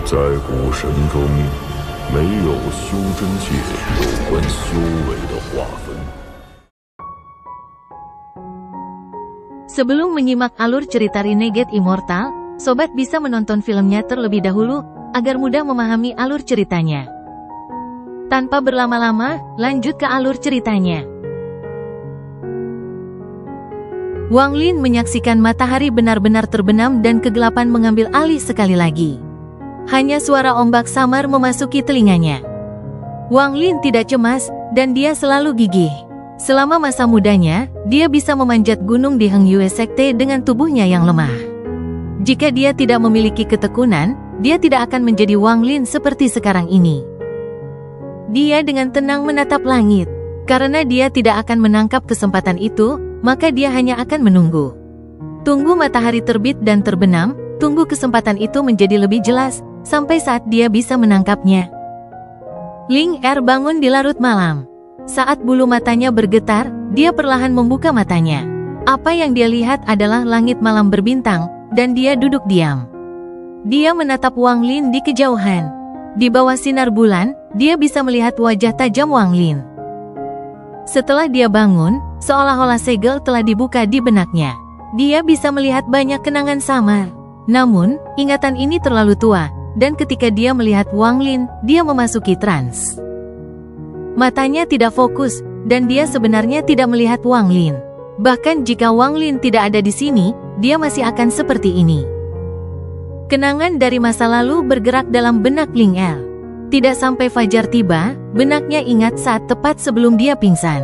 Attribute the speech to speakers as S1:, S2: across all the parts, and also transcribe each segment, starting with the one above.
S1: 在古神中，没有修真界有关修为的划分。
S2: Sebelum menyimak alur cerita Renegade Immortal, sobat bisa menonton filmnya terlebih dahulu, agar mudah memahami alur ceritanya. Tanpa berlama-lama, lanjut ke alur ceritanya. Wang Lin menyaksikan matahari benar-benar terbenam dan kegelapan mengambil alih sekali lagi. Hanya suara ombak samar memasuki telinganya. Wang Lin tidak cemas, dan dia selalu gigih. Selama masa mudanya, dia bisa memanjat gunung di Hengyue Sekte dengan tubuhnya yang lemah. Jika dia tidak memiliki ketekunan, dia tidak akan menjadi Wang Lin seperti sekarang ini. Dia dengan tenang menatap langit. Karena dia tidak akan menangkap kesempatan itu, maka dia hanya akan menunggu. Tunggu matahari terbit dan terbenam, tunggu kesempatan itu menjadi lebih jelas, sampai saat dia bisa menangkapnya. Ling Er bangun di larut malam. Saat bulu matanya bergetar, dia perlahan membuka matanya. Apa yang dia lihat adalah langit malam berbintang, dan dia duduk diam. Dia menatap Wang Lin di kejauhan. Di bawah sinar bulan, dia bisa melihat wajah tajam Wang Lin. Setelah dia bangun, seolah-olah segel telah dibuka di benaknya. Dia bisa melihat banyak kenangan samar. Namun, ingatan ini terlalu tua, dan ketika dia melihat Wang Lin, dia memasuki trans. Matanya tidak fokus, dan dia sebenarnya tidak melihat Wang Lin. Bahkan jika Wang Lin tidak ada di sini, dia masih akan seperti ini. Kenangan dari masa lalu bergerak dalam benak Ling Er. Tidak sampai fajar tiba, benaknya ingat saat tepat sebelum dia pingsan.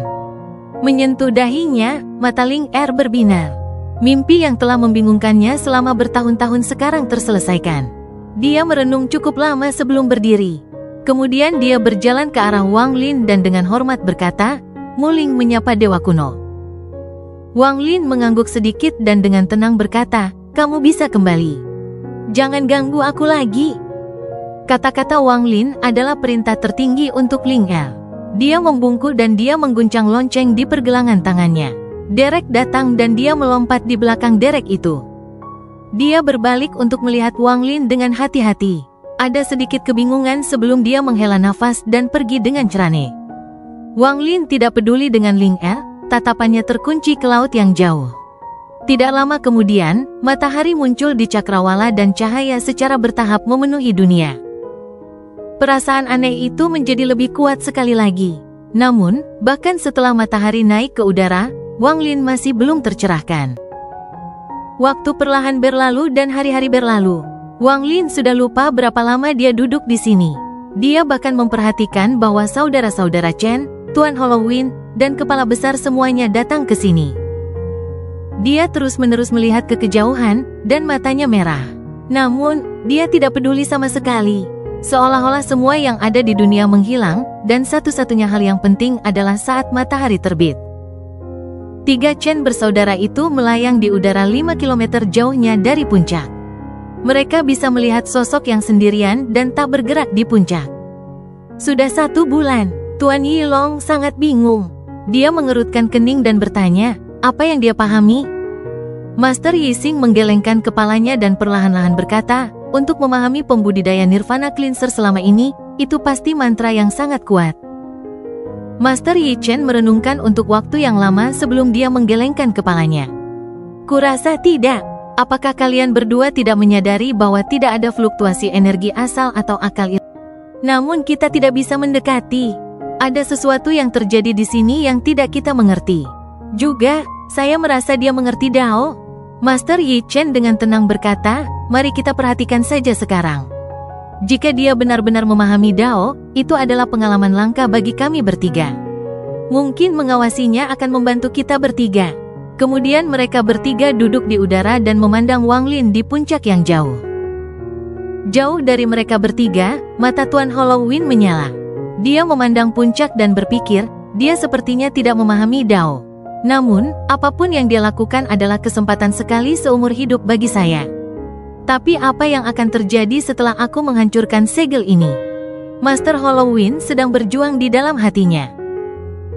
S2: Menyentuh dahinya, mata Ling Er berbinar. Mimpi yang telah membingungkannya selama bertahun-tahun sekarang terselesaikan. Dia merenung cukup lama sebelum berdiri. Kemudian dia berjalan ke arah Wang Lin dan dengan hormat berkata, "Muling menyapa Dewa Kuno." Wang Lin mengangguk sedikit dan dengan tenang berkata, "Kamu bisa kembali. Jangan ganggu aku lagi." Kata-kata Wang Lin adalah perintah tertinggi untuk Ling Er. Dia membungkuk dan dia mengguncang lonceng di pergelangan tangannya. Derek datang dan dia melompat di belakang Derek itu. Dia berbalik untuk melihat Wang Lin dengan hati-hati. Ada sedikit kebingungan sebelum dia menghela nafas dan pergi dengan cerane. Wang Lin tidak peduli dengan Ling Er, tatapannya terkunci ke laut yang jauh. Tidak lama kemudian, matahari muncul di cakrawala dan cahaya secara bertahap memenuhi dunia. Perasaan aneh itu menjadi lebih kuat sekali lagi. Namun, bahkan setelah matahari naik ke udara, Wang Lin masih belum tercerahkan. Waktu perlahan berlalu dan hari-hari berlalu. Wang Lin sudah lupa berapa lama dia duduk di sini. Dia bahkan memperhatikan bahwa saudara-saudara Chen, Tuan Halloween, dan kepala besar semuanya datang ke sini. Dia terus-menerus melihat ke kejauhan, dan matanya merah. Namun, dia tidak peduli sama sekali. Seolah-olah semua yang ada di dunia menghilang, dan satu-satunya hal yang penting adalah saat matahari terbit. 3 Chen bersaudara itu melayang di udara 5 km jauhnya dari puncak. Mereka bisa melihat sosok yang sendirian dan tak bergerak di puncak. Sudah 1 bulan, Tuan Yilong sangat bingung. Dia mengerutkan kening dan bertanya, apa yang dia pahami? Master Yixing menggelengkan kepalanya dan perlahan-lahan berkata, untuk memahami pembudidaya Nirvana Cleanser selama ini, itu pasti mantra yang sangat kuat. Master Yi Chen merenungkan untuk waktu yang lama sebelum dia menggelengkan kepalanya. Kurasa tidak. Apakah kalian berdua tidak menyadari bahwa tidak ada fluktuasi energi asal atau akal itu? Namun kita tidak bisa mendekati. Ada sesuatu yang terjadi di sini yang tidak kita mengerti. Juga, saya merasa dia mengerti Dao. Master Yi Chen dengan tenang berkata, mari kita perhatikan saja sekarang. Jika dia benar-benar memahami Dao, itu adalah pengalaman langka bagi kami bertiga. Mungkin mengawasinya akan membantu kita bertiga. Kemudian mereka bertiga duduk di udara dan memandang Wang Lin di puncak yang jauh. Jauh dari mereka bertiga, mata Tuan Halloween menyala. Dia memandang puncak dan berpikir, dia sepertinya tidak memahami Dao. Namun, apapun yang dia lakukan adalah kesempatan sekali seumur hidup bagi saya. Tapi apa yang akan terjadi setelah aku menghancurkan segel ini? Master Halloween sedang berjuang di dalam hatinya.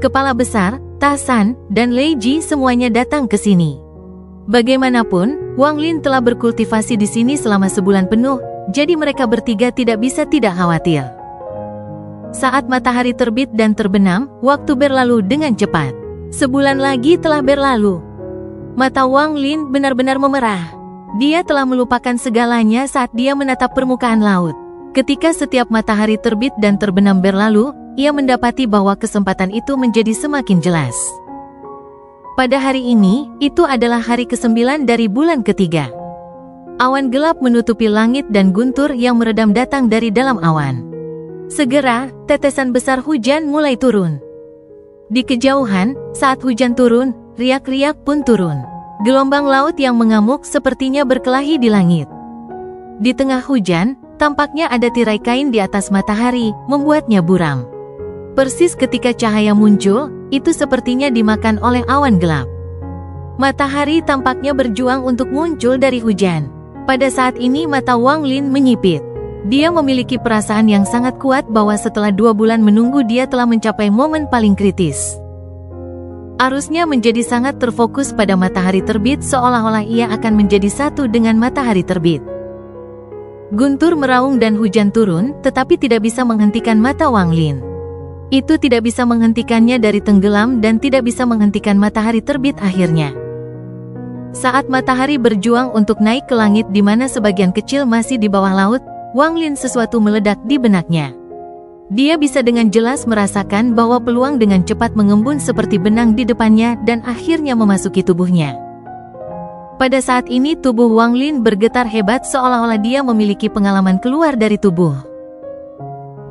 S2: Kepala besar, Tasan, dan Lei Ji semuanya datang ke sini. Bagaimanapun, Wang Lin telah berkultivasi di sini selama sebulan penuh, jadi mereka bertiga tidak bisa tidak khawatir. Saat matahari terbit dan terbenam, waktu berlalu dengan cepat. Sebulan lagi telah berlalu. Mata Wang Lin benar-benar memerah. Dia telah melupakan segalanya saat dia menatap permukaan laut. Ketika setiap matahari terbit dan terbenam berlalu, ia mendapati bahwa kesempatan itu menjadi semakin jelas. Pada hari ini, itu adalah hari ke-9 dari bulan ketiga. Awan gelap menutupi langit dan guntur yang meredam datang dari dalam awan. Segera, tetesan besar hujan mulai turun. Di kejauhan, saat hujan turun, riak-riak pun turun. Gelombang laut yang mengamuk sepertinya berkelahi di langit. Di tengah hujan, tampaknya ada tirai kain di atas matahari, membuatnya buram. Persis ketika cahaya muncul, itu sepertinya dimakan oleh awan gelap. Matahari tampaknya berjuang untuk muncul dari hujan. Pada saat ini mata Wang Lin menyipit. Dia memiliki perasaan yang sangat kuat bahwa setelah 2 bulan menunggu dia telah mencapai momen paling kritis. Arusnya menjadi sangat terfokus pada matahari terbit seolah-olah ia akan menjadi satu dengan matahari terbit. Guntur meraung dan hujan turun, tetapi tidak bisa menghentikan mata Wang Lin. Itu tidak bisa menghentikannya dari tenggelam dan tidak bisa menghentikan matahari terbit akhirnya. Saat matahari berjuang untuk naik ke langit di mana sebagian kecil masih di bawah laut, Wang Lin sesuatu meledak di benaknya. Dia bisa dengan jelas merasakan bahwa peluang dengan cepat mengembun seperti benang di depannya dan akhirnya memasuki tubuhnya. Pada saat ini tubuh Wang Lin bergetar hebat seolah-olah dia memiliki pengalaman keluar dari tubuh.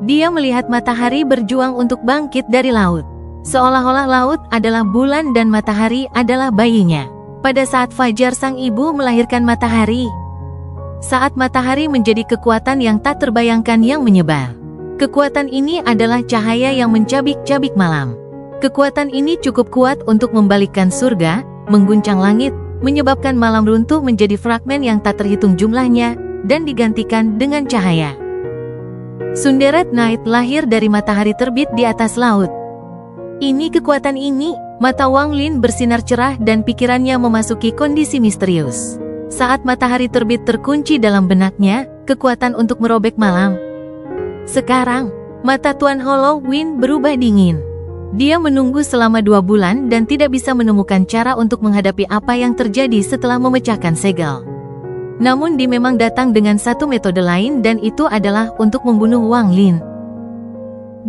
S2: Dia melihat matahari berjuang untuk bangkit dari laut. Seolah-olah laut adalah bulan dan matahari adalah bayinya. Pada saat fajar sang ibu melahirkan matahari. Saat matahari menjadi kekuatan yang tak terbayangkan yang menyebar. Kekuatan ini adalah cahaya yang mencabik-cabik malam. Kekuatan ini cukup kuat untuk membalikkan surga, mengguncang langit, menyebabkan malam runtuh menjadi fragmen yang tak terhitung jumlahnya, dan digantikan dengan cahaya. Sunderet Night lahir dari matahari terbit di atas laut. Ini kekuatan ini, mata Wang Lin bersinar cerah dan pikirannya memasuki kondisi misterius. Saat matahari terbit terkunci dalam benaknya, kekuatan untuk merobek malam. Sekarang, mata Tuan Hollow Wind berubah dingin. Dia menunggu selama 2 bulan dan tidak bisa menemukan cara untuk menghadapi apa yang terjadi setelah memecahkan segel. Namun dia memang datang dengan satu metode lain dan itu adalah untuk membunuh Wang Lin.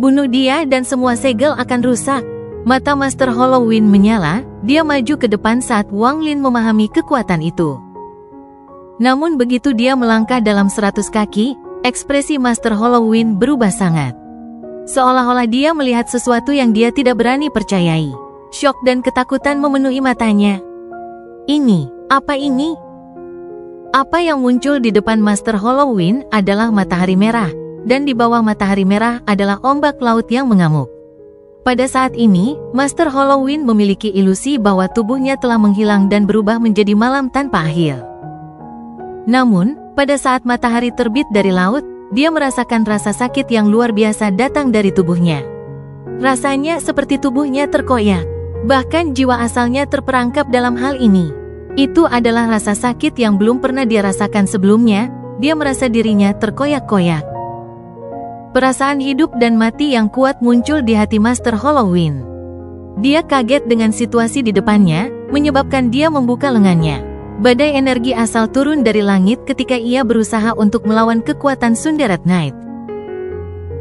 S2: Bunuh dia dan semua segel akan rusak. Mata Master Hollow Wind menyala, dia maju ke depan saat Wang Lin memahami kekuatan itu. Namun begitu dia melangkah dalam 100 kaki, ekspresi Master Hollow Wind berubah sangat. Seolah-olah dia melihat sesuatu yang dia tidak berani percayai. Syok dan ketakutan memenuhi matanya. Ini, apa ini? Apa yang muncul di depan Master Hollow Wind adalah matahari merah, dan di bawah matahari merah adalah ombak laut yang mengamuk. Pada saat ini, Master Hollow Wind memiliki ilusi bahwa tubuhnya telah menghilang dan berubah menjadi malam tanpa akhir. Namun, pada saat matahari terbit dari laut, dia merasakan rasa sakit yang luar biasa datang dari tubuhnya. Rasanya seperti tubuhnya terkoyak. Bahkan jiwa asalnya terperangkap dalam hal ini. Itu adalah rasa sakit yang belum pernah dia rasakan sebelumnya, dia merasa dirinya terkoyak-koyak. Perasaan hidup dan mati yang kuat muncul di hati Master Hollow Wind. Dia kaget dengan situasi di depannya, menyebabkan dia membuka lengannya. Badai energi asal turun dari langit ketika ia berusaha untuk melawan kekuatan Sunderet Night.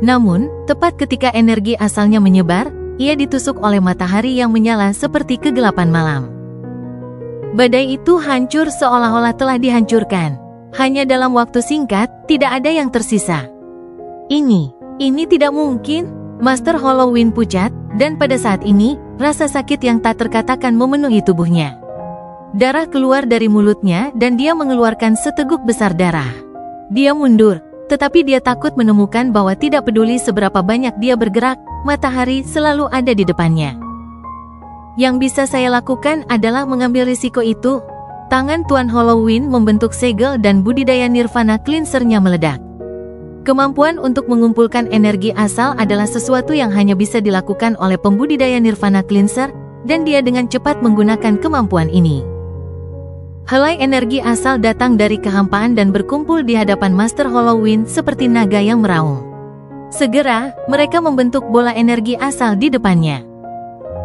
S2: Namun, tepat ketika energi asalnya menyebar, ia ditusuk oleh matahari yang menyala seperti kegelapan malam. Badai itu hancur seolah-olah telah dihancurkan. Hanya dalam waktu singkat, tidak ada yang tersisa. Ini tidak mungkin. Master Hollow Wind pucat, dan pada saat ini, rasa sakit yang tak terkatakan memenuhi tubuhnya. Darah keluar dari mulutnya dan dia mengeluarkan seteguk besar darah. Dia mundur, tetapi dia takut menemukan bahwa tidak peduli seberapa banyak dia bergerak, matahari selalu ada di depannya. Yang bisa saya lakukan adalah mengambil risiko itu. Tangan Tuan Hollow Wind membentuk segel dan budidaya Nirvana Cleanser-nya meledak. Kemampuan untuk mengumpulkan energi asal adalah sesuatu yang hanya bisa dilakukan oleh pembudidaya Nirvana Cleanser, dan dia dengan cepat menggunakan kemampuan ini. Helai energi asal datang dari kehampaan dan berkumpul di hadapan Master Halloween seperti naga yang meraung. Segera, mereka membentuk bola energi asal di depannya.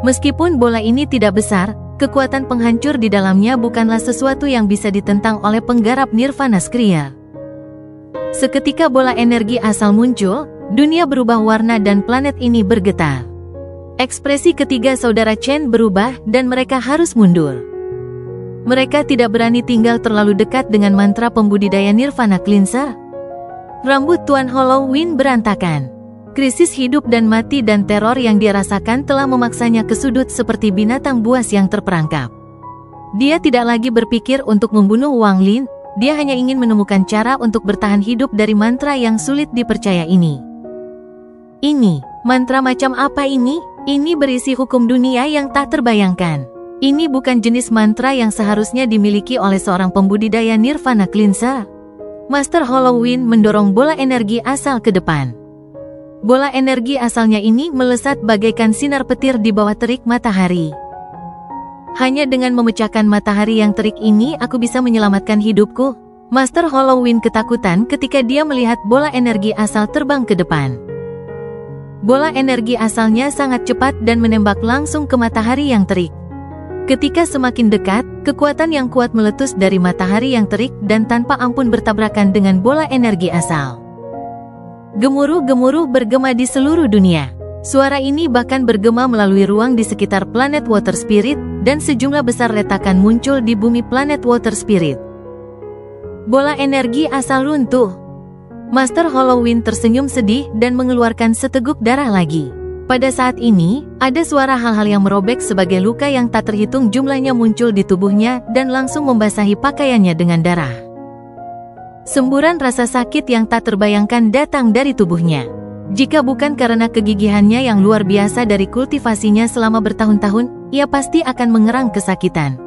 S2: Meskipun bola ini tidak besar, kekuatan penghancur di dalamnya bukanlah sesuatu yang bisa ditentang oleh penggarap Nirvana Scryer. Seketika bola energi asal muncul, dunia berubah warna dan planet ini bergetar. Ekspresi ketiga saudara Chen berubah dan mereka harus mundur. Mereka tidak berani tinggal terlalu dekat dengan mantra pembudidaya Nirvana Cleanser. Rambut Tuan Halloween berantakan. Krisis hidup dan mati dan teror yang dia rasakan telah memaksanya ke sudut seperti binatang buas yang terperangkap. Dia tidak lagi berpikir untuk membunuh Wang Lin, dia hanya ingin menemukan cara untuk bertahan hidup dari mantra yang sulit dipercaya ini. Ini, mantra macam apa ini? Ini berisi hukum dunia yang tak terbayangkan. Ini bukan jenis mantra yang seharusnya dimiliki oleh seorang pembudidaya Nirvana Cleanser. Master Halloween mendorong bola energi asal ke depan. Bola energi asalnya ini melesat bagaikan sinar petir di bawah terik matahari. Hanya dengan memecahkan matahari yang terik ini aku bisa menyelamatkan hidupku. Master Halloween ketakutan ketika dia melihat bola energi asal terbang ke depan. Bola energi asalnya sangat cepat dan menembak langsung ke matahari yang terik. Ketika semakin dekat, kekuatan yang kuat meletus dari matahari yang terik dan tanpa ampun bertabrakan dengan bola energi asal. Gemuruh-gemuruh bergema di seluruh dunia. Suara ini bahkan bergema melalui ruang di sekitar planet Water Spirit, dan sejumlah besar retakan muncul di bumi planet Water Spirit. Bola energi asal runtuh. Master Halloween tersenyum sedih dan mengeluarkan seteguk darah lagi. Pada saat ini, ada suara hal-hal yang merobek sebagai luka yang tak terhitung jumlahnya muncul di tubuhnya dan langsung membasahi pakaiannya dengan darah. Semburan rasa sakit yang tak terbayangkan datang dari tubuhnya. Jika bukan karena kegigihannya yang luar biasa dari kultivasinya selama bertahun-tahun, ia pasti akan mengerang kesakitan.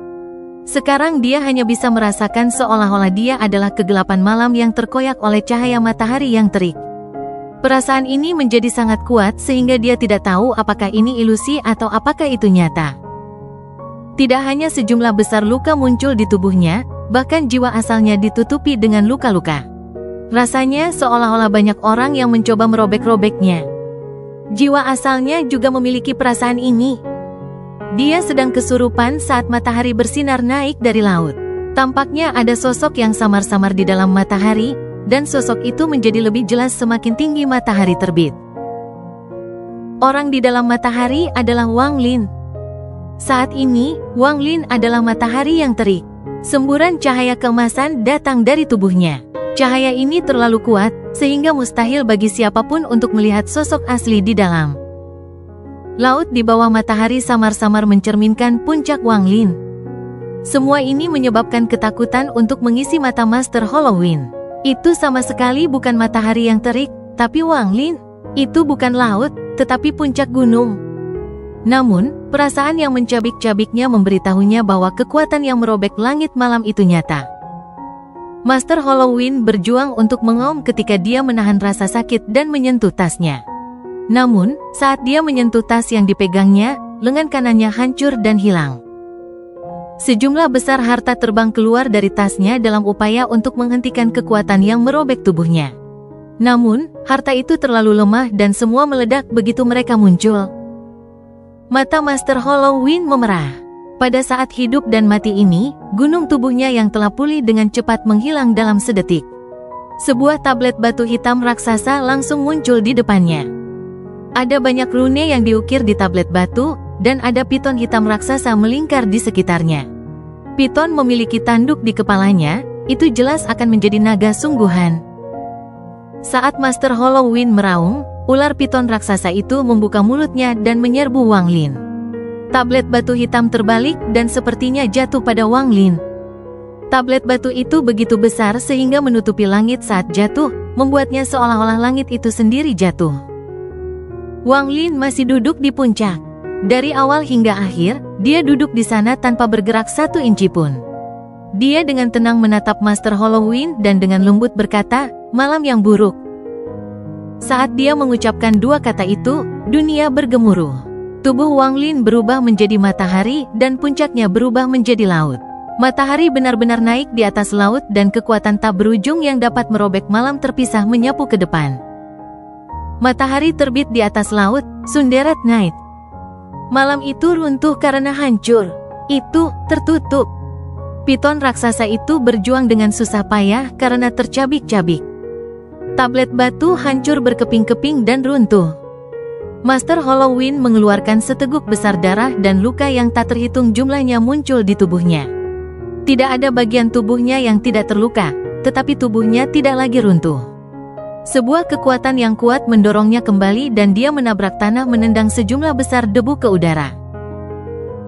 S2: Sekarang dia hanya bisa merasakan seolah-olah dia adalah kegelapan malam yang terkoyak oleh cahaya matahari yang terik. Perasaan ini menjadi sangat kuat sehingga dia tidak tahu apakah ini ilusi atau apakah itu nyata. Tidak hanya sejumlah besar luka muncul di tubuhnya, bahkan jiwa asalnya ditutupi dengan luka-luka. Rasanya seolah-olah banyak orang yang mencoba merobek-robeknya. Jiwa asalnya juga memiliki perasaan ini. Dia sedang kesurupan saat matahari bersinar naik dari laut. Tampaknya ada sosok yang samar-samar di dalam matahari, dan sosok itu menjadi lebih jelas semakin tinggi matahari terbit. Orang di dalam matahari adalah Wang Lin. Saat ini, Wang Lin adalah matahari yang terik. Semburan cahaya keemasan datang dari tubuhnya. Cahaya ini terlalu kuat, sehingga mustahil bagi siapapun untuk melihat sosok asli di dalam. Laut di bawah matahari samar-samar mencerminkan puncak Wang Lin. Semua ini menyebabkan ketakutan untuk mengisi mata Master Halloween. Itu sama sekali bukan matahari yang terik, tapi Wang Lin. Itu bukan laut, tetapi puncak gunung. Namun, perasaan yang mencabik-cabiknya memberitahunya bahwa kekuatan yang merobek langit malam itu nyata. Master Halloween berjuang untuk mengaum ketika dia menahan rasa sakit dan menyentuh tasnya. Namun, saat dia menyentuh tas yang dipegangnya, lengan kanannya hancur dan hilang. Sejumlah besar harta terbang keluar dari tasnya dalam upaya untuk menghentikan kekuatan yang merobek tubuhnya. Namun, harta itu terlalu lemah dan semua meledak begitu mereka muncul. Mata Master Halloween memerah. Pada saat hidup dan mati ini, gunung tubuhnya yang telah pulih dengan cepat menghilang dalam sedetik. Sebuah tablet batu hitam raksasa langsung muncul di depannya. Ada banyak rune yang diukir di tablet batu, dan ada piton hitam raksasa melingkar di sekitarnya. Piton memiliki tanduk di kepalanya, itu jelas akan menjadi naga sungguhan. Saat Master Halloween meraung, ular piton raksasa itu membuka mulutnya dan menyerbu Wang Lin. Tablet batu hitam terbalik dan sepertinya jatuh pada Wang Lin. Tablet batu itu begitu besar sehingga menutupi langit saat jatuh, membuatnya seolah-olah langit itu sendiri jatuh. Wang Lin masih duduk di puncak. Dari awal hingga akhir, dia duduk di sana tanpa bergerak 1 inci pun. Dia dengan tenang menatap Master Halloween dan dengan lembut berkata, "Malam yang buruk." Saat dia mengucapkan 2 kata itu, dunia bergemuruh. Tubuh Wang Lin berubah menjadi matahari dan puncaknya berubah menjadi laut. Matahari benar-benar naik di atas laut dan kekuatan tak berujung yang dapat merobek malam terpisah menyapu ke depan. Matahari terbit di atas laut, Sunderet Night. Malam itu runtuh karena hancur. Itu tertutup. Piton raksasa itu berjuang dengan susah payah karena tercabik-cabik. Tablet batu hancur berkeping-keping dan runtuh. Master Halloween mengeluarkan seteguk besar darah dan luka yang tak terhitung jumlahnya muncul di tubuhnya. Tidak ada bagian tubuhnya yang tidak terluka, tetapi tubuhnya tidak lagi runtuh. Sebuah kekuatan yang kuat mendorongnya kembali dan dia menabrak tanah menendang sejumlah besar debu ke udara.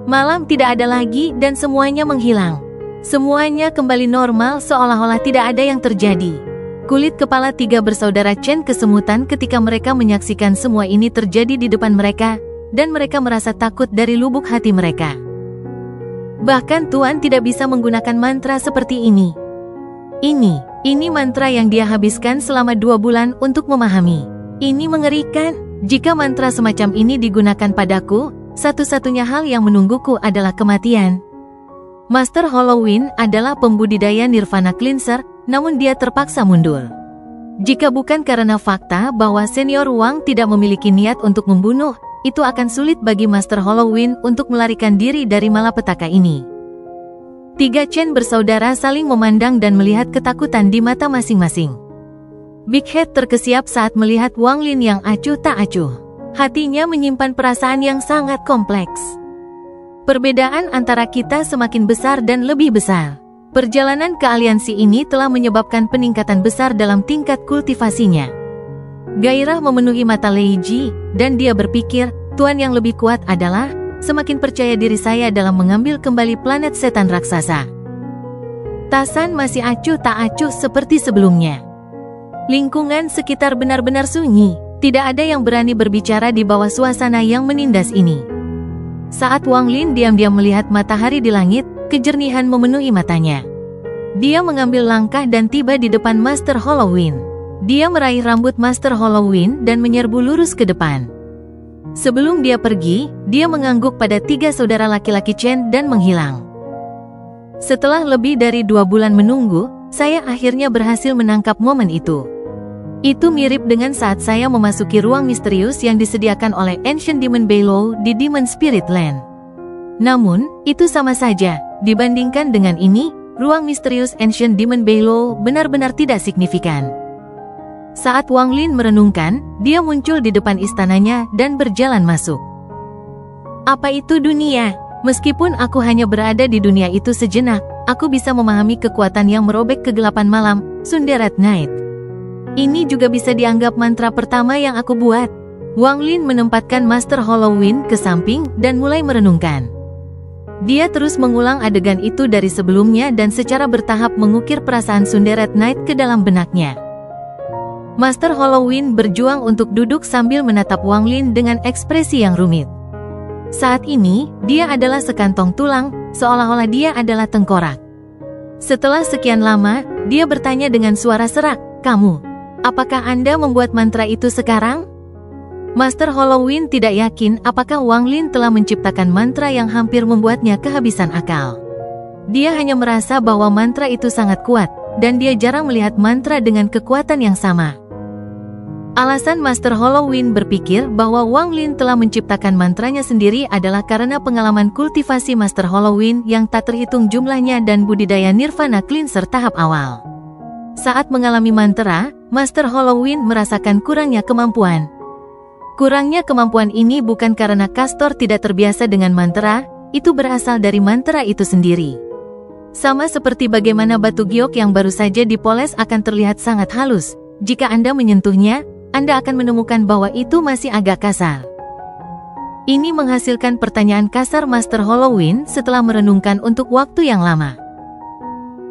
S2: Malam tidak ada lagi dan semuanya menghilang. Semuanya kembali normal seolah-olah tidak ada yang terjadi. Kulit kepala tiga bersaudara Chen kesemutan ketika mereka menyaksikan semua ini terjadi di depan mereka, dan mereka merasa takut dari lubuk hati mereka. Bahkan Tuan tidak bisa menggunakan mantra seperti ini. Ini mantra yang dia habiskan selama 2 bulan untuk memahami. Ini mengerikan. Jika mantra semacam ini digunakan padaku, satu-satunya hal yang menungguku adalah kematian. Master Halloween adalah pembudidaya Nirvana Cleanser, namun dia terpaksa mundur. Jika bukan karena fakta bahwa Senior Wang tidak memiliki niat untuk membunuh, itu akan sulit bagi Master Halloween untuk melarikan diri dari malapetaka ini. 3 Chen bersaudara saling memandang dan melihat ketakutan di mata masing-masing. Big Head terkesiap saat melihat Wang Lin yang acuh tak acuh. Hatinya menyimpan perasaan yang sangat kompleks. Perbedaan antara kita semakin besar dan lebih besar. Perjalanan ke aliansi ini telah menyebabkan peningkatan besar dalam tingkat kultivasinya. Gairah memenuhi mata Lei Ji, dan dia berpikir, Tuan yang lebih kuat adalah, semakin percaya diri saya dalam mengambil kembali planet setan raksasa. Tasan masih acuh tak acuh seperti sebelumnya. Lingkungan sekitar benar-benar sunyi, tidak ada yang berani berbicara di bawah suasana yang menindas ini. Saat Wang Lin diam-diam melihat matahari di langit, kejernihan memenuhi matanya. Dia mengambil langkah dan tiba di depan Master Halloween. Dia meraih rambut Master Halloween dan menyerbu lurus ke depan. Sebelum dia pergi, dia mengangguk pada 3 saudara laki-laki Chen dan menghilang. Setelah lebih dari 2 bulan menunggu, saya akhirnya berhasil menangkap momen itu. Itu mirip dengan saat saya memasuki ruang misterius yang disediakan oleh Ancient Demon Below di Demon Spirit Land. Namun, itu sama saja, dibandingkan dengan ini, ruang misterius Ancient Demon Below benar-benar tidak signifikan. Saat Wang Lin merenungkan, dia muncul di depan istananya dan berjalan masuk. Apa itu dunia? Meskipun aku hanya berada di dunia itu sejenak, aku bisa memahami kekuatan yang merobek kegelapan malam, Sunderet Night. Ini juga bisa dianggap mantra pertama yang aku buat. Wang Lin menempatkan Master Halloween ke samping dan mulai merenungkan. Dia terus mengulang adegan itu dari sebelumnya dan secara bertahap mengukir perasaan Sunderet Night ke dalam benaknya. Master Halloween berjuang untuk duduk sambil menatap Wang Lin dengan ekspresi yang rumit. Saat ini, dia adalah sekantong tulang, seolah-olah dia adalah tengkorak. Setelah sekian lama, dia bertanya dengan suara serak, "Kamu, apakah Anda membuat mantra itu sekarang?" Master Halloween tidak yakin apakah Wang Lin telah menciptakan mantra yang hampir membuatnya kehabisan akal. Dia hanya merasa bahwa mantra itu sangat kuat, dan dia jarang melihat mantra dengan kekuatan yang sama. Alasan Master Halloween berpikir bahwa Wang Lin telah menciptakan mantranya sendiri adalah karena pengalaman kultivasi Master Halloween yang tak terhitung jumlahnya dan budidaya Nirvana Cleanser tahap awal. Saat mengalami mantra, Master Halloween merasakan kurangnya kemampuan. Kurangnya kemampuan ini bukan karena Castor tidak terbiasa dengan mantra, itu berasal dari mantra itu sendiri. Sama seperti bagaimana batu giok yang baru saja dipoles akan terlihat sangat halus, jika Anda menyentuhnya, Anda akan menemukan bahwa itu masih agak kasar. Ini menghasilkan pertanyaan kasar Master Halloween setelah merenungkan untuk waktu yang lama.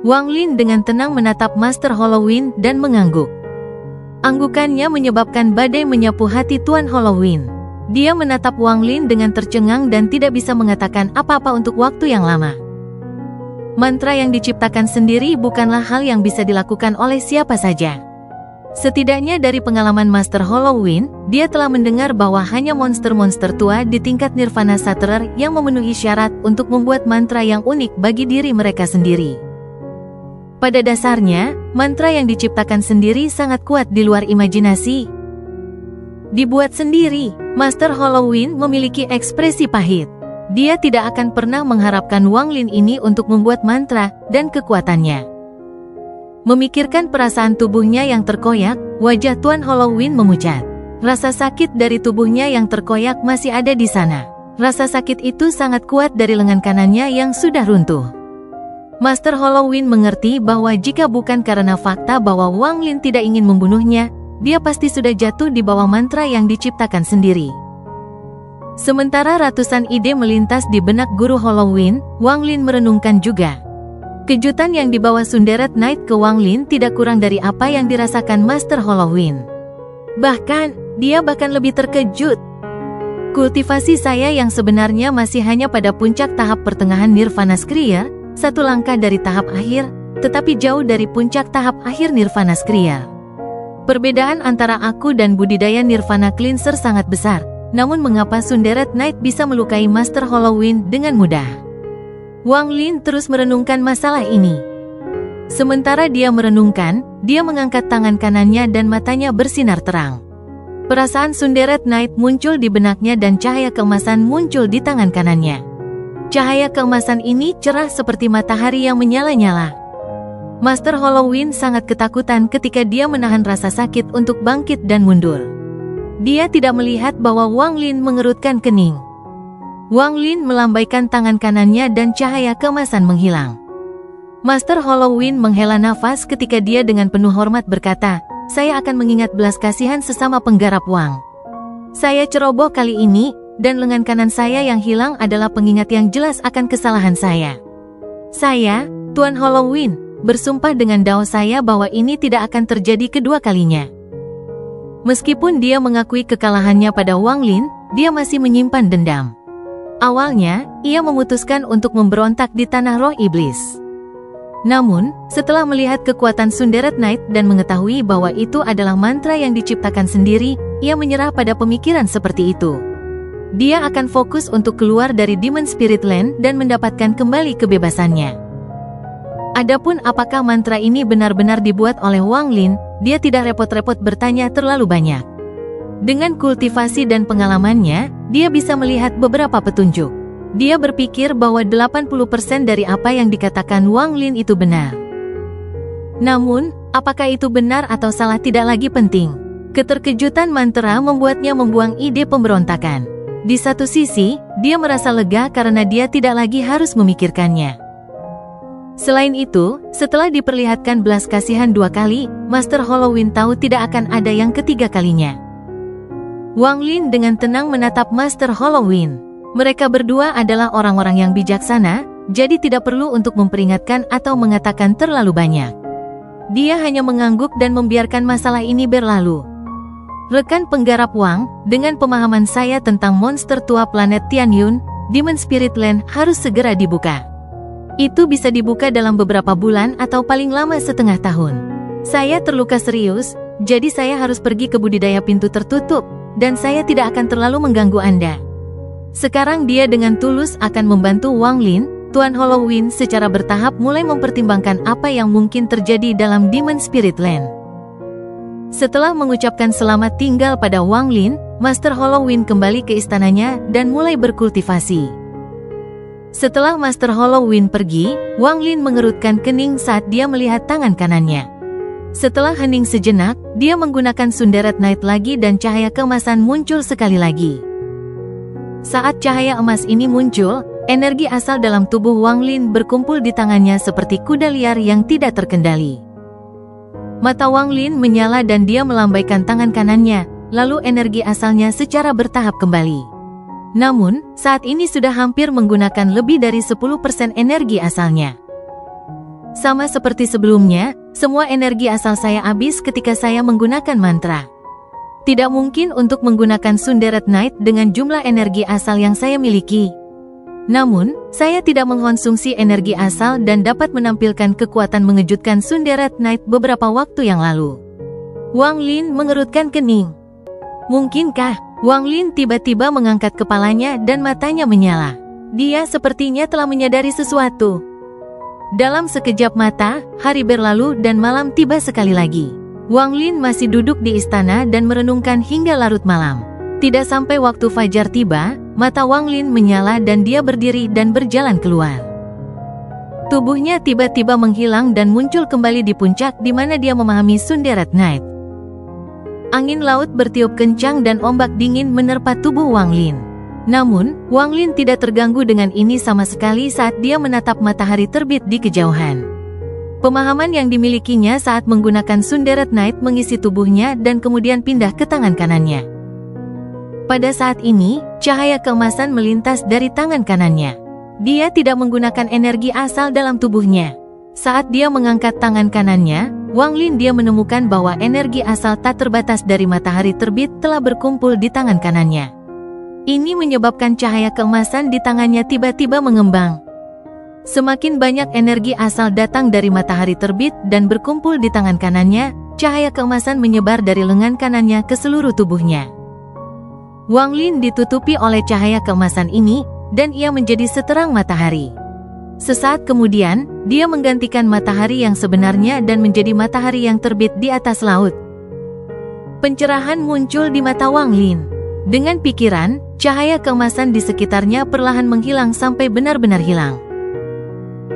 S2: Wang Lin dengan tenang menatap Master Halloween dan mengangguk. Anggukannya menyebabkan badai menyapu hati Tuan Halloween. Dia menatap Wang Lin dengan tercengang dan tidak bisa mengatakan apa-apa untuk waktu yang lama. Mantra yang diciptakan sendiri bukanlah hal yang bisa dilakukan oleh siapa saja. Setidaknya dari pengalaman Master Halloween, dia telah mendengar bahwa hanya monster-monster tua di tingkat Nirvana Sutterer yang memenuhi syarat untuk membuat mantra yang unik bagi diri mereka sendiri. Pada dasarnya, mantra yang diciptakan sendiri sangat kuat di luar imajinasi. Dibuat sendiri, Master Halloween memiliki ekspresi pahit. Dia tidak akan pernah mengharapkan Wang Lin ini untuk membuat mantra dan kekuatannya. Memikirkan perasaan tubuhnya yang terkoyak, wajah Tuan Halloween memucat. Rasa sakit dari tubuhnya yang terkoyak masih ada di sana. Rasa sakit itu sangat kuat dari lengan kanannya yang sudah runtuh. Master Halloween mengerti bahwa jika bukan karena fakta bahwa Wang Lin tidak ingin membunuhnya, dia pasti sudah jatuh di bawah mantra yang diciptakan sendiri. Sementara ratusan ide melintas di benak guru Halloween, Wang Lin merenungkan juga. Kejutan yang dibawa Sunderet Knight ke Wang Lin tidak kurang dari apa yang dirasakan Master Halloween. Bahkan, dia bahkan lebih terkejut. Kultivasi saya yang sebenarnya masih hanya pada puncak tahap pertengahan Nirvana Skriya, satu langkah dari tahap akhir, tetapi jauh dari puncak tahap akhir Nirvana Skriya. Perbedaan antara aku dan budidaya Nirvana Cleanser sangat besar, namun mengapa Sunderet Knight bisa melukai Master Halloween dengan mudah? Wang Lin terus merenungkan masalah ini. Sementara dia merenungkan, dia mengangkat tangan kanannya dan matanya bersinar terang. Perasaan Sunderet Knight muncul di benaknya dan cahaya keemasan muncul di tangan kanannya. Cahaya keemasan ini cerah seperti matahari yang menyala-nyala. Master Halloween sangat ketakutan ketika dia menahan rasa sakit untuk bangkit dan mundur. Dia tidak melihat bahwa Wang Lin mengerutkan kening. Wang Lin melambaikan tangan kanannya dan cahaya keemasan menghilang. Master Halloween menghela nafas ketika dia dengan penuh hormat berkata, "Saya akan mengingat belas kasihan sesama penggarap Wang. Saya ceroboh kali ini, dan lengan kanan saya yang hilang adalah pengingat yang jelas akan kesalahan saya. Saya, Tuan Halloween, bersumpah dengan dao saya bahwa ini tidak akan terjadi kedua kalinya." Meskipun dia mengakui kekalahannya pada Wang Lin, dia masih menyimpan dendam. Awalnya, ia memutuskan untuk memberontak di tanah roh iblis. Namun, setelah melihat kekuatan Sunderet Knight dan mengetahui bahwa itu adalah mantra yang diciptakan sendiri, ia menyerah pada pemikiran seperti itu. Dia akan fokus untuk keluar dari Demon Spirit Land dan mendapatkan kembali kebebasannya. Adapun apakah mantra ini benar-benar dibuat oleh Wang Lin, dia tidak repot-repot bertanya terlalu banyak. Dengan kultivasi dan pengalamannya, dia bisa melihat beberapa petunjuk. Dia berpikir bahwa 80% dari apa yang dikatakan Wang Lin itu benar. Namun, apakah itu benar atau salah tidak lagi penting. Keterkejutan mantra membuatnya membuang ide pemberontakan. Di satu sisi, dia merasa lega karena dia tidak lagi harus memikirkannya. Selain itu, setelah diperlihatkan belas kasihan 2 kali, Master Halloween tahu tidak akan ada yang ketiga kalinya. Wang Lin dengan tenang menatap Master Halloween. Mereka berdua adalah orang-orang yang bijaksana, jadi tidak perlu untuk memperingatkan atau mengatakan terlalu banyak. Dia hanya mengangguk dan membiarkan masalah ini berlalu. Rekan penggarap Wang, dengan pemahaman saya tentang monster tua planet Tianyun, Demon Spirit Land harus segera dibuka. Itu bisa dibuka dalam beberapa bulan atau paling lama setengah tahun. Saya terluka serius, jadi saya harus pergi ke budidaya pintu tertutup. Dan saya tidak akan terlalu mengganggu Anda. Sekarang dia dengan tulus akan membantu Wang Lin. Tuan Halloween secara bertahap mulai mempertimbangkan apa yang mungkin terjadi dalam Demon Spirit Land. Setelah mengucapkan selamat tinggal pada Wang Lin, Master Halloween kembali ke istananya dan mulai berkultivasi. Setelah Master Halloween pergi, Wang Lin mengerutkan kening saat dia melihat tangan kanannya. Setelah hening sejenak, dia menggunakan Sunderet Knight lagi dan cahaya keemasan muncul sekali lagi. Saat cahaya emas ini muncul, energi asal dalam tubuh Wang Lin berkumpul di tangannya seperti kuda liar yang tidak terkendali. Mata Wang Lin menyala dan dia melambaikan tangan kanannya, lalu energi asalnya secara bertahap kembali. Namun, saat ini sudah hampir menggunakan lebih dari 10% energi asalnya. Sama seperti sebelumnya, semua energi asal saya habis ketika saya menggunakan mantra. Tidak mungkin untuk menggunakan Sunderet Knight dengan jumlah energi asal yang saya miliki. Namun, saya tidak mengkonsumsi energi asal dan dapat menampilkan kekuatan mengejutkan Sunderet Knight beberapa waktu yang lalu. Wang Lin mengerutkan kening. Mungkinkah? Wang Lin tiba-tiba mengangkat kepalanya dan matanya menyala. Dia sepertinya telah menyadari sesuatu. Dalam sekejap mata, hari berlalu dan malam tiba sekali lagi. Wang Lin masih duduk di istana dan merenungkan hingga larut malam. Tidak sampai waktu fajar tiba, mata Wang Lin menyala dan dia berdiri dan berjalan keluar. Tubuhnya tiba-tiba menghilang dan muncul kembali di puncak di mana dia memahami Sunderet Night. Angin laut bertiup kencang dan ombak dingin menerpa tubuh Wang Lin. Namun, Wang Lin tidak terganggu dengan ini sama sekali saat dia menatap matahari terbit di kejauhan. Pemahaman yang dimilikinya saat menggunakan Sunderet Night mengisi tubuhnya dan kemudian pindah ke tangan kanannya. Pada saat ini, cahaya keemasan melintas dari tangan kanannya. Dia tidak menggunakan energi asal dalam tubuhnya. Saat dia mengangkat tangan kanannya, Wang Lin dia menemukan bahwa energi asal tak terbatas dari matahari terbit telah berkumpul di tangan kanannya. Ini menyebabkan cahaya keemasan di tangannya tiba-tiba mengembang. Semakin banyak energi asal datang dari matahari terbit dan berkumpul di tangan kanannya, cahaya keemasan menyebar dari lengan kanannya ke seluruh tubuhnya. Wang Lin ditutupi oleh cahaya keemasan ini, dan ia menjadi seterang matahari. Sesaat kemudian, dia menggantikan matahari yang sebenarnya dan menjadi matahari yang terbit di atas laut. Pencerahan muncul di mata Wang Lin. Dengan pikiran, cahaya keemasan di sekitarnya perlahan menghilang sampai benar-benar hilang.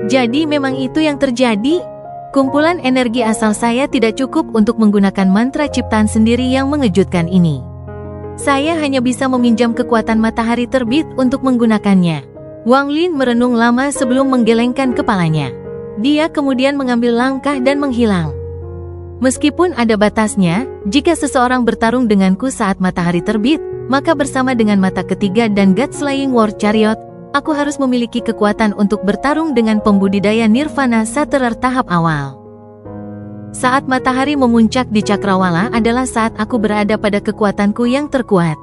S2: Jadi memang itu yang terjadi? Kumpulan energi asal saya tidak cukup untuk menggunakan mantra ciptaan sendiri yang mengejutkan ini. Saya hanya bisa meminjam kekuatan matahari terbit untuk menggunakannya. Wang Lin merenung lama sebelum menggelengkan kepalanya. Dia kemudian mengambil langkah dan menghilang. Meskipun ada batasnya, jika seseorang bertarung denganku saat matahari terbit, maka bersama dengan mata ketiga dan God Slaying War Chariot, aku harus memiliki kekuatan untuk bertarung dengan pembudidaya Nirvana Saterer tahap awal. Saat matahari memuncak di Cakrawala adalah saat aku berada pada kekuatanku yang terkuat.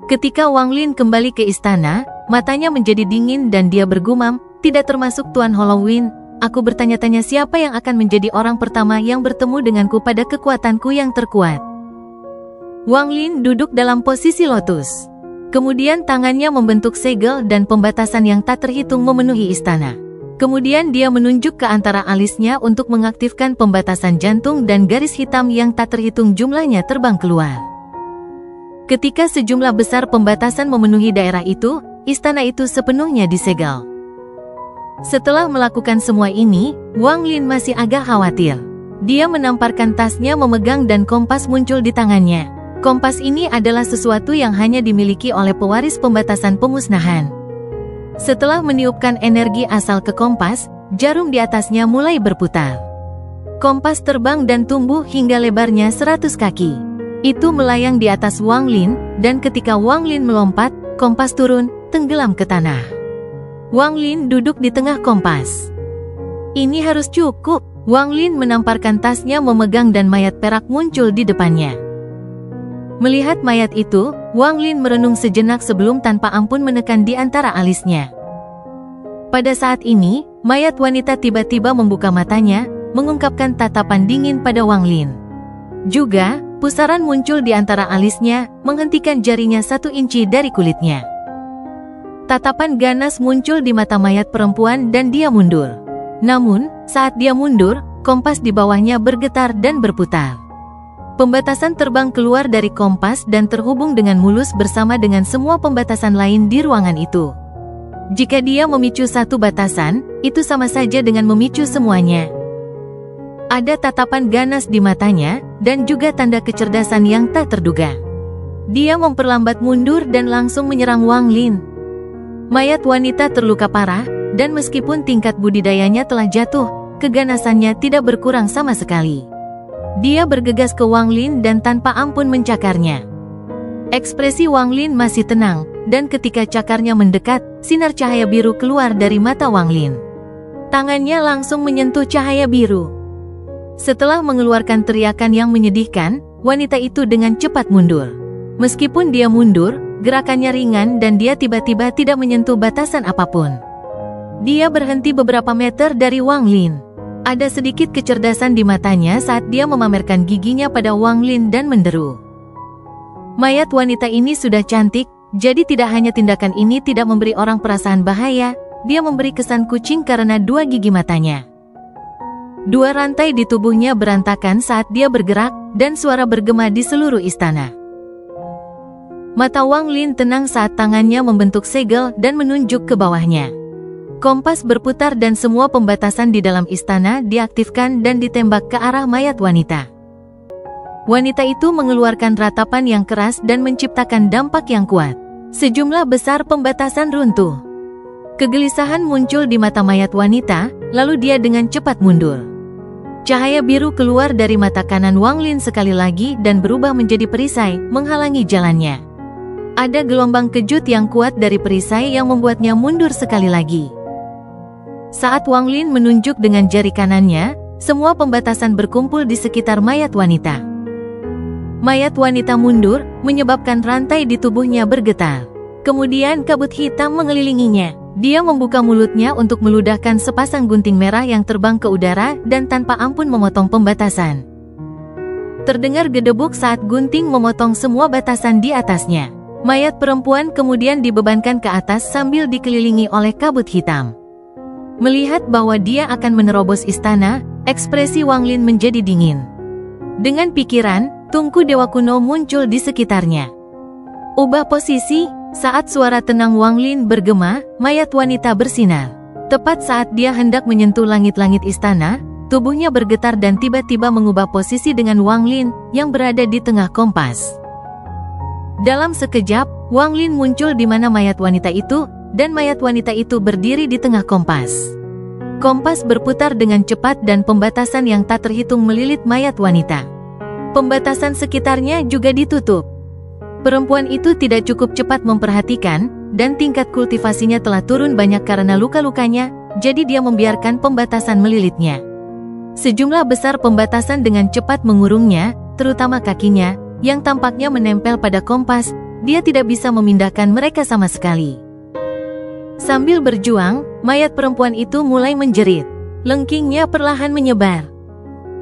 S2: Ketika Wang Lin kembali ke istana, matanya menjadi dingin dan dia bergumam, tidak termasuk Tuan Halloween, aku bertanya-tanya siapa yang akan menjadi orang pertama yang bertemu denganku pada kekuatanku yang terkuat. Wang Lin duduk dalam posisi lotus. Kemudian tangannya membentuk segel dan pembatasan yang tak terhitung memenuhi istana. Kemudian dia menunjuk ke antara alisnya untuk mengaktifkan pembatasan jantung dan garis hitam yang tak terhitung jumlahnya terbang keluar. Ketika sejumlah besar pembatasan memenuhi daerah itu, istana itu sepenuhnya disegel. Setelah melakukan semua ini, Wang Lin masih agak khawatir. Dia menamparkan tasnya memegang dan kompas muncul di tangannya. Kompas ini adalah sesuatu yang hanya dimiliki oleh pewaris pembatasan pemusnahan. Setelah meniupkan energi asal ke kompas, jarum di atasnya mulai berputar. Kompas terbang dan tumbuh hingga lebarnya 100 kaki. Itu melayang di atas Wang Lin, dan ketika Wang Lin melompat, kompas turun, tenggelam ke tanah. Wang Lin duduk di tengah kompas. Ini harus cukup. Wang Lin menamparkan tasnya memegang dan mayat perak muncul di depannya. Melihat mayat itu, Wang Lin merenung sejenak sebelum tanpa ampun menekan di antara alisnya. Pada saat ini, mayat wanita tiba-tiba membuka matanya, mengungkapkan tatapan dingin pada Wang Lin. Juga, pusaran muncul di antara alisnya, menghentikan jarinya 1 inci dari kulitnya. Tatapan ganas muncul di mata mayat perempuan dan dia mundur. Namun, saat dia mundur, kompas di bawahnya bergetar dan berputar. Pembatasan terbang keluar dari kompas dan terhubung dengan mulus bersama dengan semua pembatasan lain di ruangan itu. Jika dia memicu satu batasan, itu sama saja dengan memicu semuanya. Ada tatapan ganas di matanya, dan juga tanda kecerdasan yang tak terduga. Dia memperlambat mundur dan langsung menyerang Wang Lin. Mayat wanita terluka parah, dan meskipun tingkat budidayanya telah jatuh, keganasannya tidak berkurang sama sekali. Dia bergegas ke Wang Lin dan tanpa ampun mencakarnya. Ekspresi Wang Lin masih tenang, dan ketika cakarnya mendekat, sinar cahaya biru keluar dari mata Wang Lin. Tangannya langsung menyentuh cahaya biru. Setelah mengeluarkan teriakan yang menyedihkan, wanita itu dengan cepat mundur. Meskipun dia mundur, gerakannya ringan dan dia tiba-tiba tidak menyentuh batasan apapun. Dia berhenti beberapa meter dari Wang Lin. Ada sedikit kecerdasan di matanya saat dia memamerkan giginya pada Wang Lin dan menderu. Mayat wanita ini sudah cantik, jadi tidak hanya tindakan ini tidak memberi orang perasaan bahaya, dia memberi kesan kucing karena dua gigi matanya. Dua rantai di tubuhnya berantakan saat dia bergerak, dan suara bergema di seluruh istana. Mata Wang Lin tenang saat tangannya membentuk segel dan menunjuk ke bawahnya. Kompas berputar dan semua pembatasan di dalam istana diaktifkan dan ditembak ke arah mayat wanita. Wanita itu mengeluarkan ratapan yang keras dan menciptakan dampak yang kuat. Sejumlah besar pembatasan runtuh. Kegelisahan muncul di mata mayat wanita, lalu dia dengan cepat mundur. Cahaya biru keluar dari mata kanan Wang Lin sekali lagi dan berubah menjadi perisai, menghalangi jalannya. Ada gelombang kejut yang kuat dari perisai yang membuatnya mundur sekali lagi. Saat Wang Lin menunjuk dengan jari kanannya, semua pembatasan berkumpul di sekitar mayat wanita. Mayat wanita mundur, menyebabkan rantai di tubuhnya bergetar. Kemudian kabut hitam mengelilinginya. Dia membuka mulutnya untuk meludahkan sepasang gunting merah yang terbang ke udara dan tanpa ampun memotong pembatasan. Terdengar gedebuk saat gunting memotong semua batasan di atasnya. Mayat perempuan kemudian dibebankan ke atas sambil dikelilingi oleh kabut hitam. Melihat bahwa dia akan menerobos istana, ekspresi Wang Lin menjadi dingin. Dengan pikiran, tungku dewa kuno muncul di sekitarnya. Ubah posisi, saat suara tenang Wang Lin bergema, mayat wanita bersinar. Tepat saat dia hendak menyentuh langit-langit istana, tubuhnya bergetar dan tiba-tiba mengubah posisi dengan Wang Lin yang berada di tengah kompas. Dalam sekejap, Wang Lin muncul di mana mayat wanita itu, dan mayat wanita itu berdiri di tengah kompas. Kompas berputar dengan cepat dan pembatasan yang tak terhitung melilit mayat wanita. Pembatasan sekitarnya juga ditutup. Perempuan itu tidak cukup cepat memperhatikan, dan tingkat kultivasinya telah turun banyak karena luka-lukanya, jadi dia membiarkan pembatasan melilitnya. Sejumlah besar pembatasan dengan cepat mengurungnya, terutama kakinya, yang tampaknya menempel pada kompas, dia tidak bisa memindahkan mereka sama sekali. Sambil berjuang, mayat perempuan itu mulai menjerit. Lengkingnya perlahan menyebar.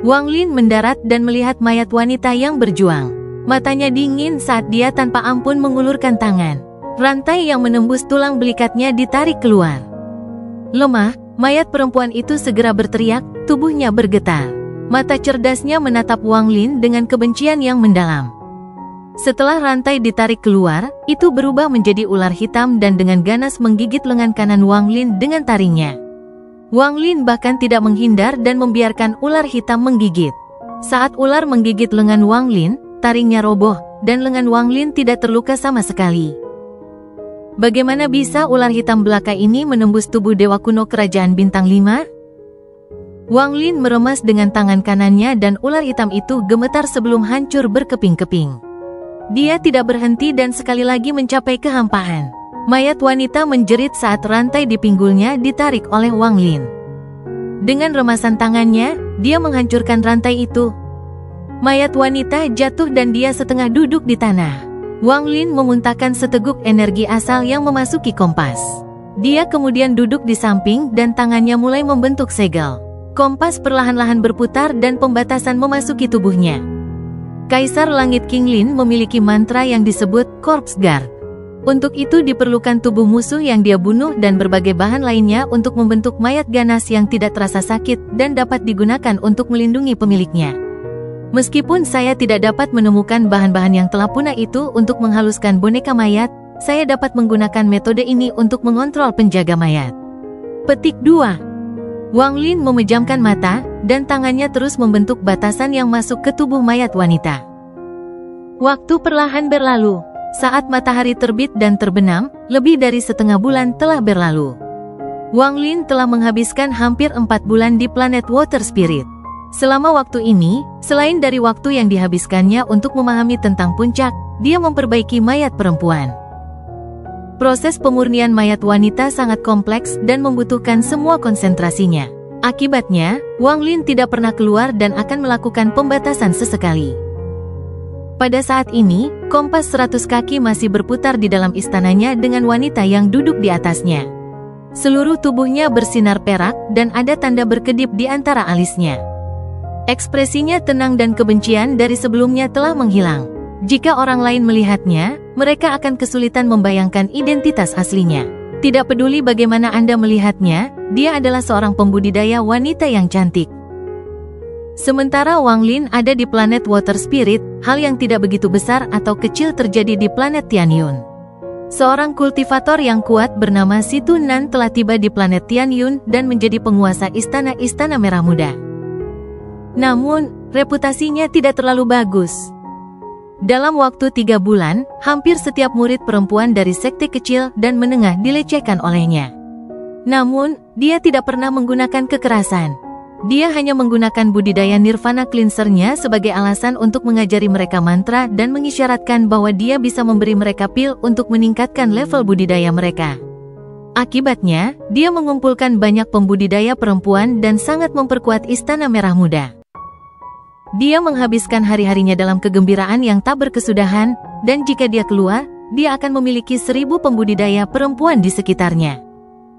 S2: Wang Lin mendarat dan melihat mayat wanita yang berjuang. Matanya dingin saat dia tanpa ampun mengulurkan tangan. Rantai yang menembus tulang belikatnya ditarik keluar. Lemah, mayat perempuan itu segera berteriak, tubuhnya bergetar. Mata cerdasnya menatap Wang Lin dengan kebencian yang mendalam. Setelah rantai ditarik keluar, itu berubah menjadi ular hitam dan dengan ganas menggigit lengan kanan Wang Lin dengan taringnya. Wang Lin bahkan tidak menghindar dan membiarkan ular hitam menggigit. Saat ular menggigit lengan Wang Lin, taringnya roboh, dan lengan Wang Lin tidak terluka sama sekali. Bagaimana bisa ular hitam belaka ini menembus tubuh dewa kuno kerajaan bintang 5? Wang Lin meremas dengan tangan kanannya dan ular hitam itu gemetar sebelum hancur berkeping-keping. Dia tidak berhenti dan sekali lagi mencapai kehampaan. Mayat wanita menjerit saat rantai di pinggulnya ditarik oleh Wang Lin. Dengan remasan tangannya, dia menghancurkan rantai itu. Mayat wanita jatuh dan dia setengah duduk di tanah. Wang Lin memuntahkan seteguk energi asal yang memasuki kompas. Dia kemudian duduk di samping dan tangannya mulai membentuk segel. Kompas perlahan-lahan berputar dan pembatasan memasuki tubuhnya. Kaisar Langit King Lin memiliki mantra yang disebut Corpse Guard. Untuk itu diperlukan tubuh musuh yang dia bunuh dan berbagai bahan lainnya untuk membentuk mayat ganas yang tidak terasa sakit dan dapat digunakan untuk melindungi pemiliknya. Meskipun saya tidak dapat menemukan bahan-bahan yang telah punah itu untuk menghaluskan boneka mayat, saya dapat menggunakan metode ini untuk mengontrol penjaga mayat. Petik 2. Wang Lin memejamkan mata, dan tangannya terus membentuk batasan yang masuk ke tubuh mayat wanita. Waktu perlahan berlalu. Saat matahari terbit dan terbenam, lebih dari setengah bulan telah berlalu. Wang Lin telah menghabiskan hampir 4 bulan di planet Water Spirit. Selama waktu ini, selain dari waktu yang dihabiskannya untuk memahami tentang puncak, dia memperbaiki mayat perempuan. Proses pemurnian mayat wanita sangat kompleks dan membutuhkan semua konsentrasinya. Akibatnya, Wang Lin tidak pernah keluar dan akan melakukan pembatasan sesekali. Pada saat ini, kompas 100 kaki masih berputar di dalam istananya dengan wanita yang duduk di atasnya. Seluruh tubuhnya bersinar perak dan ada tanda berkedip di antara alisnya. Ekspresinya tenang dan kebencian dari sebelumnya telah menghilang. Jika orang lain melihatnya, mereka akan kesulitan membayangkan identitas aslinya. Tidak peduli bagaimana Anda melihatnya, dia adalah seorang pembudidaya wanita yang cantik. Sementara Wang Lin ada di planet Water Spirit, hal yang tidak begitu besar atau kecil terjadi di planet Tianyun. Seorang kultivator yang kuat bernama Situ Nan telah tiba di planet Tianyun dan menjadi penguasa istana Merah Muda. Namun, reputasinya tidak terlalu bagus. Dalam waktu 3 bulan, hampir setiap murid perempuan dari sekte kecil dan menengah dilecehkan olehnya. Namun, dia tidak pernah menggunakan kekerasan. Dia hanya menggunakan budidaya Nirvana Cleanser-nya sebagai alasan untuk mengajari mereka mantra dan mengisyaratkan bahwa dia bisa memberi mereka pil untuk meningkatkan level budidaya mereka. Akibatnya, dia mengumpulkan banyak pembudidaya perempuan dan sangat memperkuat Istana Merah Muda. Dia menghabiskan hari-harinya dalam kegembiraan yang tak berkesudahan, dan jika dia keluar, dia akan memiliki 1000 pembudidaya perempuan di sekitarnya.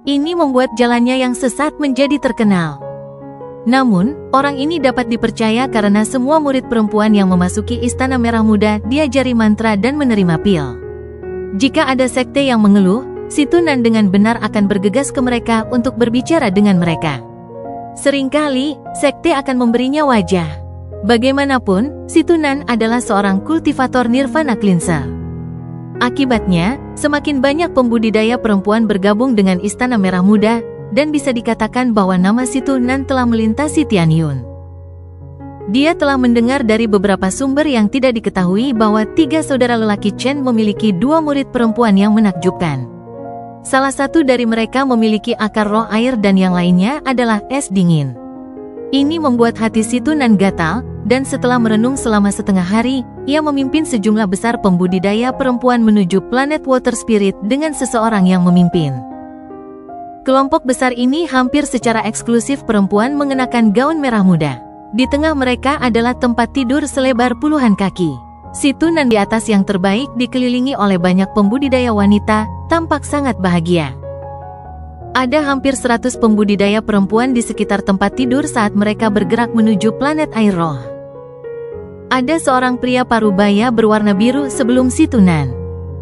S2: Ini membuat jalannya yang sesat menjadi terkenal. Namun, orang ini dapat dipercaya karena semua murid perempuan yang memasuki Istana Merah Muda diajari mantra dan menerima pil. Jika ada sekte yang mengeluh, Situ Nan dengan benar akan bergegas ke mereka untuk berbicara dengan mereka. Seringkali, sekte akan memberinya wajah. Bagaimanapun, Situ Nan adalah seorang kultivator Nirvana Cleanser. Akibatnya, semakin banyak pembudidaya perempuan bergabung dengan Istana Merah Muda, dan bisa dikatakan bahwa nama Situ Nan telah melintasi Tianyun. Dia telah mendengar dari beberapa sumber yang tidak diketahui bahwa 3 saudara lelaki Chen memiliki 2 murid perempuan yang menakjubkan. Salah satu dari mereka memiliki akar roh air dan yang lainnya adalah es dingin. Ini membuat hati Situ Nan gatal, dan setelah merenung selama setengah hari, ia memimpin sejumlah besar pembudidaya perempuan menuju planet Water Spirit dengan seseorang yang memimpin. Kelompok besar ini hampir secara eksklusif perempuan mengenakan gaun merah muda. Di tengah mereka adalah tempat tidur selebar puluhan kaki. Situ Nan di atas yang terbaik dikelilingi oleh banyak pembudidaya wanita, tampak sangat bahagia. Ada hampir 100 pembudidaya perempuan di sekitar tempat tidur saat mereka bergerak menuju planet air roh. Ada seorang pria parubaya berwarna biru sebelum Situ Nan.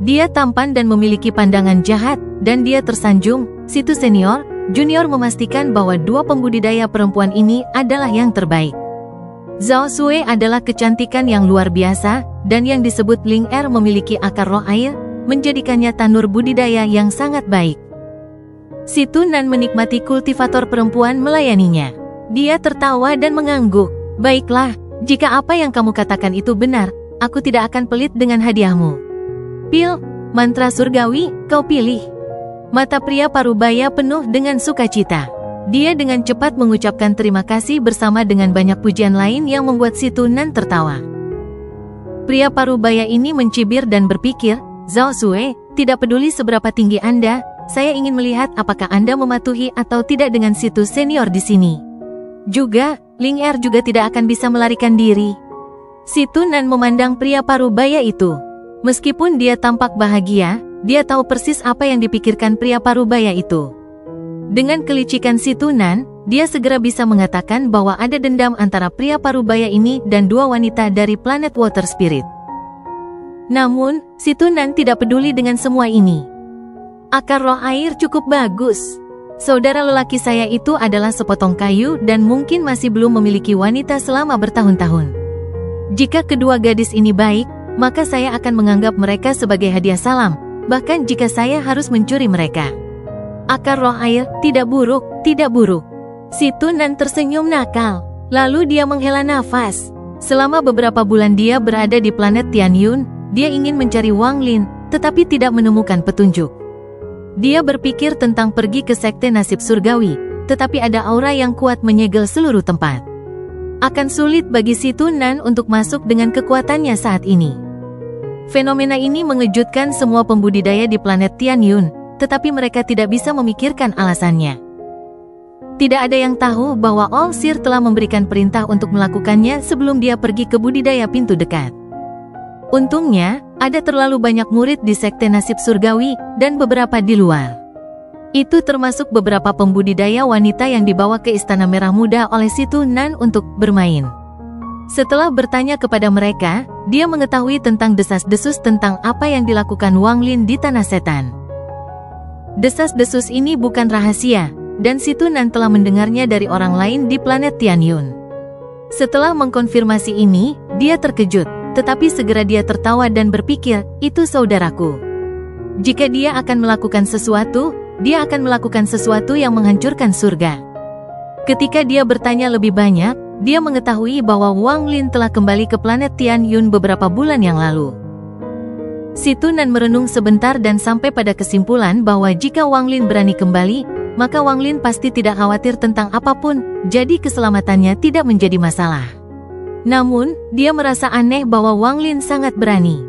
S2: Dia tampan dan memiliki pandangan jahat, dan dia tersanjung. Situ Senior, Junior memastikan bahwa 2 pembudidaya perempuan ini adalah yang terbaik. Zhao Sui adalah kecantikan yang luar biasa, dan yang disebut Ling Er memiliki akar roh air, menjadikannya tanur budidaya yang sangat baik. Situ Nan menikmati kultivator perempuan melayaninya. Dia tertawa dan mengangguk. Baiklah, jika apa yang kamu katakan itu benar, aku tidak akan pelit dengan hadiahmu. Pil, mantra surgawi, kau pilih. Mata pria parubaya penuh dengan sukacita. Dia dengan cepat mengucapkan terima kasih bersama dengan banyak pujian lain yang membuat Situ Nan tertawa. Pria parubaya ini mencibir dan berpikir, Zhao Sui, tidak peduli seberapa tinggi Anda, saya ingin melihat apakah Anda mematuhi atau tidak dengan Situ Senior di sini. Juga, Ling Er juga tidak akan bisa melarikan diri. Situ Nan memandang pria parubaya itu. Meskipun dia tampak bahagia, dia tahu persis apa yang dipikirkan pria parubaya itu. Dengan kelicikan Situ Nan, dia segera bisa mengatakan bahwa ada dendam antara pria parubaya ini dan 2 wanita dari planet Water Spirit. Namun, Situ Nan tidak peduli dengan semua ini. Akar roh air cukup bagus. Saudara lelaki saya itu adalah sepotong kayu dan mungkin masih belum memiliki wanita selama bertahun-tahun. Jika kedua gadis ini baik, maka saya akan menganggap mereka sebagai hadiah salam. Bahkan jika saya harus mencuri mereka. Akar roh air, tidak buruk, tidak buruk. Situ Nan tersenyum nakal. Lalu dia menghela nafas. Selama beberapa bulan dia berada di planet Tianyun, dia ingin mencari Wang Lin, tetapi tidak menemukan petunjuk. Dia berpikir tentang pergi ke sekte nasib surgawi, tetapi ada aura yang kuat menyegel seluruh tempat. Akan sulit bagi Situ Nan untuk masuk dengan kekuatannya saat ini. Fenomena ini mengejutkan semua pembudidaya di planet Tianyun, tetapi mereka tidak bisa memikirkan alasannya. Tidak ada yang tahu bahwa All Seer telah memberikan perintah untuk melakukannya sebelum dia pergi ke budidaya pintu dekat. Untungnya, ada terlalu banyak murid di sekte nasib surgawi, dan beberapa di luar. Itu termasuk beberapa pembudidaya wanita yang dibawa ke Istana Merah Muda oleh Si Tunan untuk bermain. Setelah bertanya kepada mereka, dia mengetahui tentang desas-desus tentang apa yang dilakukan Wang Lin di Tanah Setan. Desas-desus ini bukan rahasia, dan Si Tunan telah mendengarnya dari orang lain di planet Tianyun. Setelah mengkonfirmasi ini, dia terkejut, tetapi segera dia tertawa dan berpikir, itu saudaraku. Jika dia akan melakukan sesuatu, dia akan melakukan sesuatu yang menghancurkan surga. Ketika dia bertanya lebih banyak, dia mengetahui bahwa Wang Lin telah kembali ke planet Tianyun beberapa bulan yang lalu. Si Tunan merenung sebentar dan sampai pada kesimpulan bahwa jika Wang Lin berani kembali, maka Wang Lin pasti tidak khawatir tentang apapun, jadi keselamatannya tidak menjadi masalah. Namun, dia merasa aneh bahwa Wang Lin sangat berani.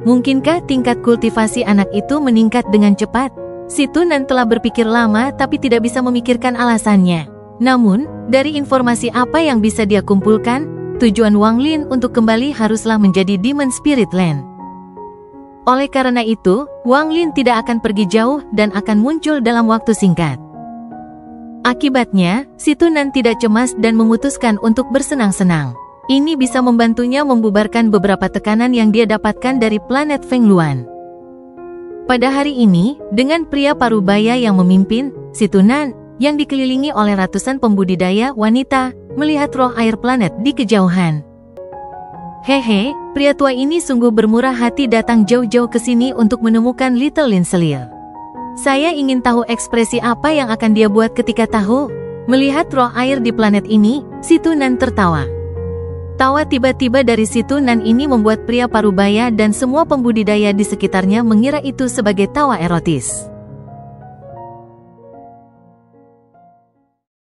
S2: Mungkinkah tingkat kultivasi anak itu meningkat dengan cepat? Si Tunan telah berpikir lama tapi tidak bisa memikirkan alasannya. Namun, dari informasi apa yang bisa dia kumpulkan, tujuan Wang Lin untuk kembali haruslah menjadi Demon Spirit Land. Oleh karena itu, Wang Lin tidak akan pergi jauh dan akan muncul dalam waktu singkat. Akibatnya, Si Tunan tidak cemas dan memutuskan untuk bersenang-senang. Ini bisa membantunya membubarkan beberapa tekanan yang dia dapatkan dari planet Feng Luan. Pada hari ini, dengan pria parubaya yang memimpin, Si Tunan, yang dikelilingi oleh ratusan pembudidaya wanita, melihat roh air planet di kejauhan. Hehe, pria tua ini sungguh bermurah hati datang jauh-jauh ke sini untuk menemukan Little Lin Selir. Saya ingin tahu ekspresi apa yang akan dia buat ketika tahu. Melihat roh air di planet ini, Si Tunan tertawa. Tawa tiba-tiba dari Si Tunan ini membuat pria parubaya dan semua pembudidaya di sekitarnya mengira itu sebagai tawa erotis.